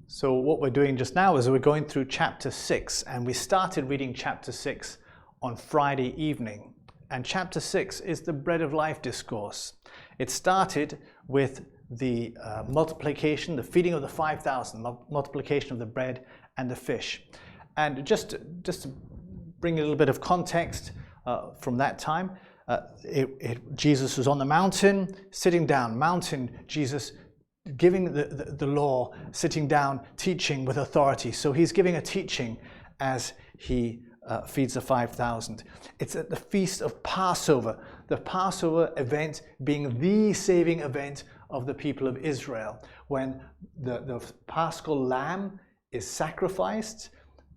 So what we're doing just now is we're going through chapter 6, and we started reading chapter 6 on Friday evening. And chapter 6 is the Bread of Life discourse. It started with the multiplication, the feeding of the 5,000, multiplication of the bread and the fish. And just to bring a little bit of context from that time, Jesus was on the mountain, sitting down, Jesus giving the law, sitting down, teaching with authority. So he's giving a teaching as he feeds the 5,000. It's at the feast of Passover, the Passover event being the saving event of the people of Israel, when the paschal lamb is sacrificed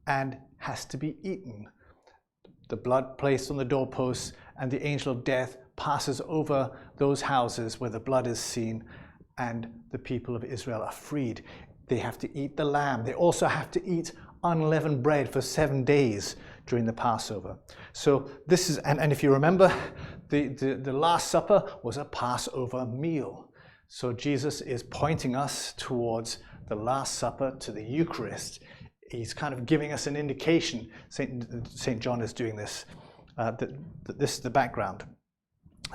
and has to be eaten. The blood placed on the doorposts, and the angel of death passes over those houses where the blood is seen, and the people of Israel are freed. They have to eat the lamb. They also have to eat unleavened bread for 7 days during the Passover. So this is, and if you remember, the Last Supper was a Passover meal. So Jesus is pointing us towards the Last Supper, to the Eucharist. He's kind of giving us an indication. St. John is doing this. That this is the background.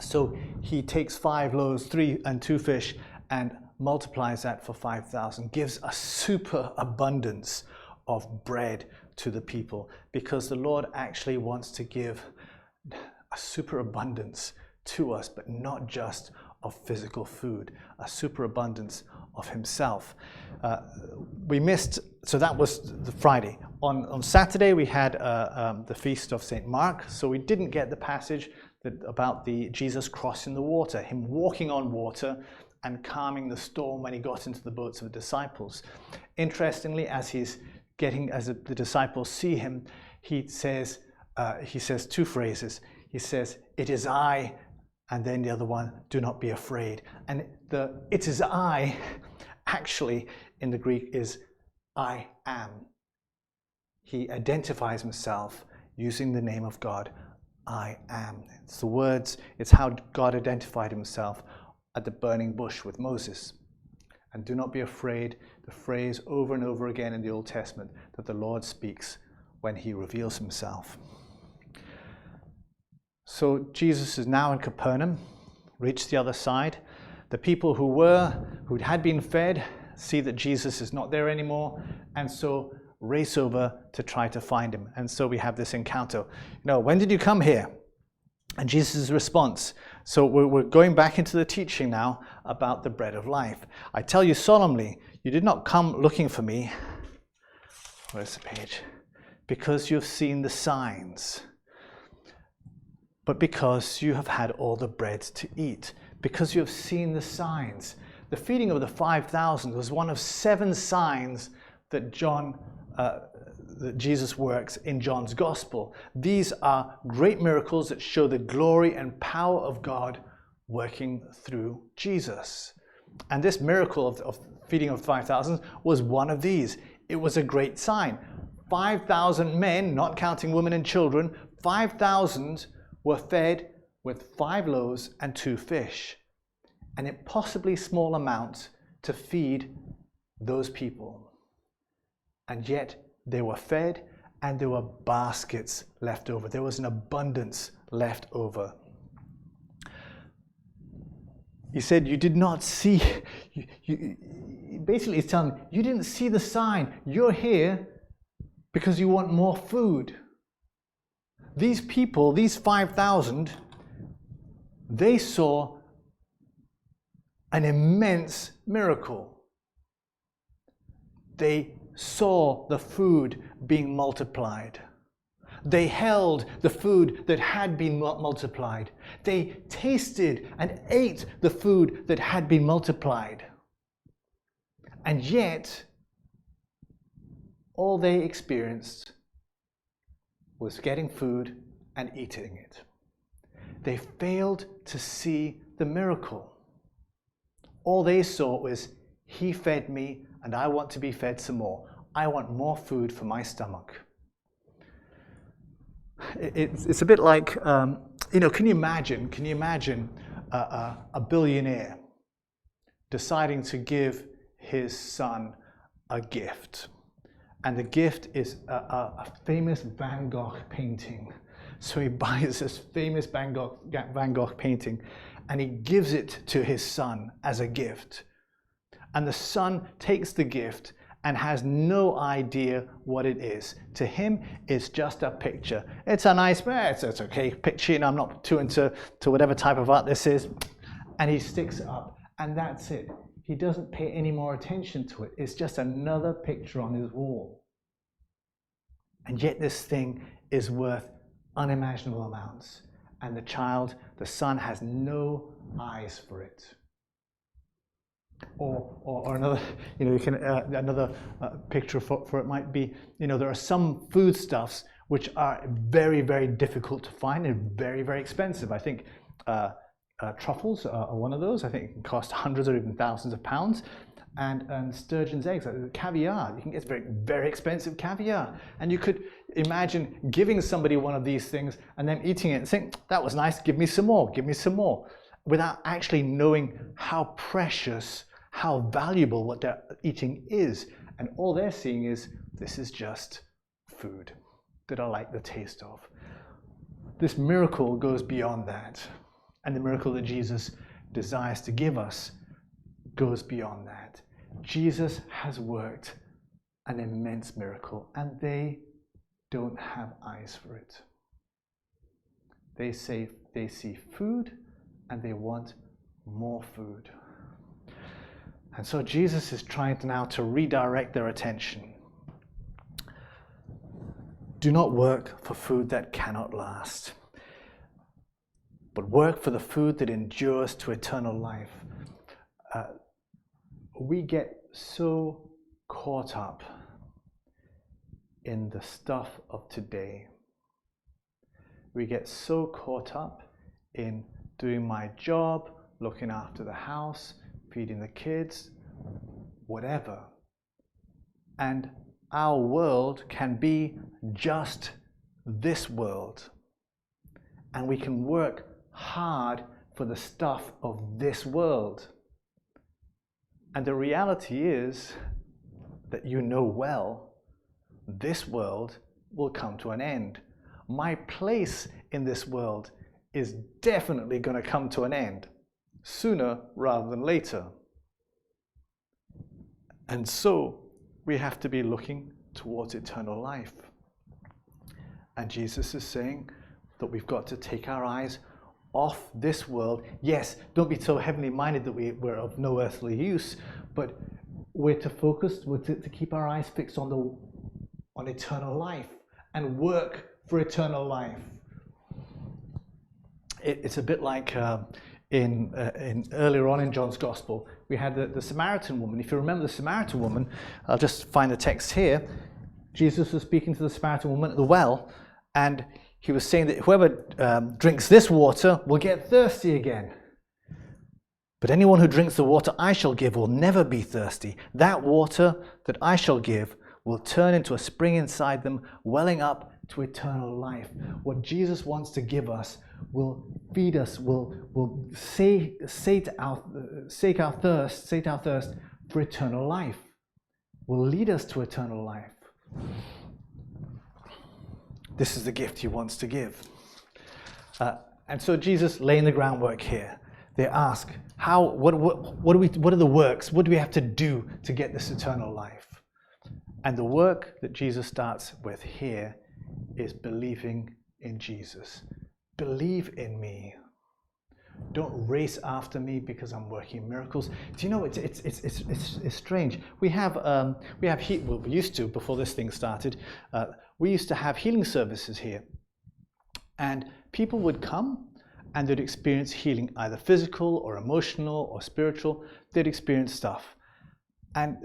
So he takes 5 loaves, 3 and 2 fish, and multiplies that for 5,000, gives a super abundance of bread to the people, because the Lord actually wants to give a super abundance to us, but not just of physical food, a super abundance of himself. We missed, so that was the Friday. On Saturday we had the feast of St. Mark, so we didn't get the passage about the Jesus crossing the water, him walking on water and calming the storm when he got into the boats of the disciples. Interestingly, as the disciples see him, he says 2 phrases. He says, "It is I," and then the other one, "Do not be afraid." And the "it is I" actually in the Greek is "I am." He identifies himself using the name of God, "I am." It's the words, it's how God identified himself at the burning bush with Moses. And "do not be afraid," the phrase over and over again in the Old Testament that the Lord speaks when he reveals himself. So Jesus is now in Capernaum, reached the other side. The people who had been fed see that Jesus is not there anymore, and so race over to try to find him. And so we have this encounter. When did you come here? And Jesus' response. So we're going back into the teaching now about the bread of life. "I tell you solemnly, you did not come looking for me." Where's the page? "Because you've seen the signs, but because you have had all the bread to eat." Because you have seen the signs. The feeding of the 5,000 was one of 7 signs that that Jesus works in John's Gospel. These are great miracles that show the glory and power of God working through Jesus. And this miracle of feeding of 5,000 was one of these. It was a great sign. 5,000 men, not counting women and children, 5,000 were fed with 5 loaves and 2 fish. An impossibly small amount to feed those people. And yet they were fed, and there were baskets left over. There was an abundance left over. He said, you did not see, basically he's telling them, you didn't see the sign. You're here because you want more food. These people, these 5,000, they saw an immense miracle. They saw the food being multiplied. They held the food that had been multiplied. They tasted and ate the food that had been multiplied. And yet, all they experienced was getting food and eating it. They failed to see the miracle. All they saw was, he fed me and I want to be fed some more. I want more food for my stomach. It's a bit like, can you imagine a billionaire deciding to give his son a gift. And the gift is a famous Van Gogh painting. So he buys this famous Van Gogh painting and he gives it to his son as a gift. And the son takes the gift and has no idea what it is. To him, it's just a picture. It's a nice, it's okay picture, I'm not too into whatever type of art this is. And he sticks it up, and that's it. He doesn't pay any more attention to it. It's just another picture on his wall. And yet this thing is worth unimaginable amounts. And the son has no eyes for it. Or another, you can another picture for it might be, there are some foodstuffs which are very, very difficult to find and very, very expensive. I think truffles are one of those. I think it can cost hundreds or even thousands of pounds. And sturgeon's eggs, caviar, you can get very, very expensive caviar. And you could imagine giving somebody one of these things and then eating it and saying, that was nice, give me some more, without actually knowing how precious, how valuable what they're eating is. And all they're seeing is, this is just food that I like the taste of. This miracle goes beyond that. And the miracle that Jesus desires to give us goes beyond that. Jesus has worked an immense miracle, and they don't have eyes for it. They see food and they want more food. And so Jesus is trying now to redirect their attention. Do not work for food that cannot last, but work for the food that endures to eternal life. We get so caught up in the stuff of today. We get so caught up in doing my job, looking after the house, feeding the kids, whatever. And our world can be just this world. And we can work hard for the stuff of this world. And the reality is that well, this world will come to an end. My place in this world is definitely going to come to an end, sooner rather than later. And so we have to be looking towards eternal life. And Jesus is saying that we've got to take our eyes off this world. Yes, don't be so heavenly minded that we're of no earthly use, but we're to focus, to keep our eyes fixed on eternal life and work for eternal life. It's a bit like in earlier on in John's Gospel, we had the Samaritan woman. If you remember the Samaritan woman, I'll just find the text here. Jesus was speaking to the Samaritan woman at the well, and he was saying that whoever drinks this water will get thirsty again. But anyone who drinks the water I shall give will never be thirsty. That water that I shall give will turn into a spring inside them, welling up to eternal life. What Jesus wants to give us will feed us, will sate our thirst for eternal life, will lead us to eternal life. This is the gift he wants to give. And so Jesus laying the groundwork here. They ask, what are the works? What do we have to do to get this eternal life? And the work that Jesus starts with here is believing in Jesus. Believe in me. Don't race after me because I'm working miracles. Do you know, it's strange. We used to, before this thing started, we used to have healing services here. And people would come and they'd experience healing, either physical or emotional or spiritual. They'd experience stuff. And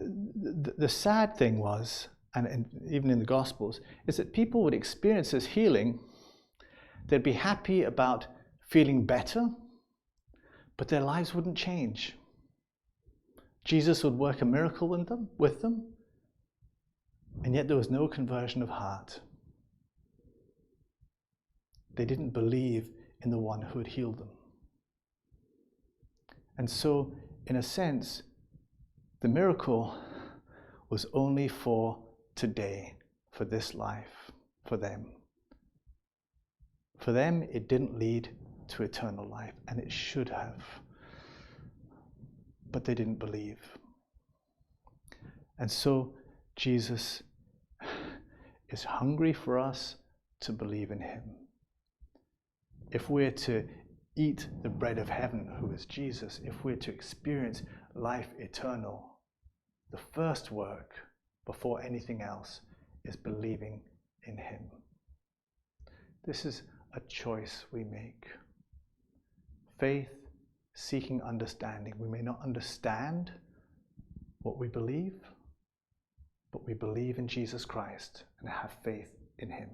the sad thing was, and even in the Gospels, is that people would experience this healing. They'd be happy about feeling better, but their lives wouldn't change. Jesus would work a miracle with them, and yet there was no conversion of heart. They didn't believe in the one who had healed them. And so, in a sense, the miracle was only for today, for this life, for them. For them, it didn't lead to eternal life, and it should have. But they didn't believe. And so Jesus is hungry for us to believe in him. If we're to eat the bread of heaven, who is Jesus, if we're to experience life eternal, the first work before anything else is believing in him. This is a choice we make. Faith, seeking understanding. We may not understand what we believe, but we believe in Jesus Christ and have faith in him.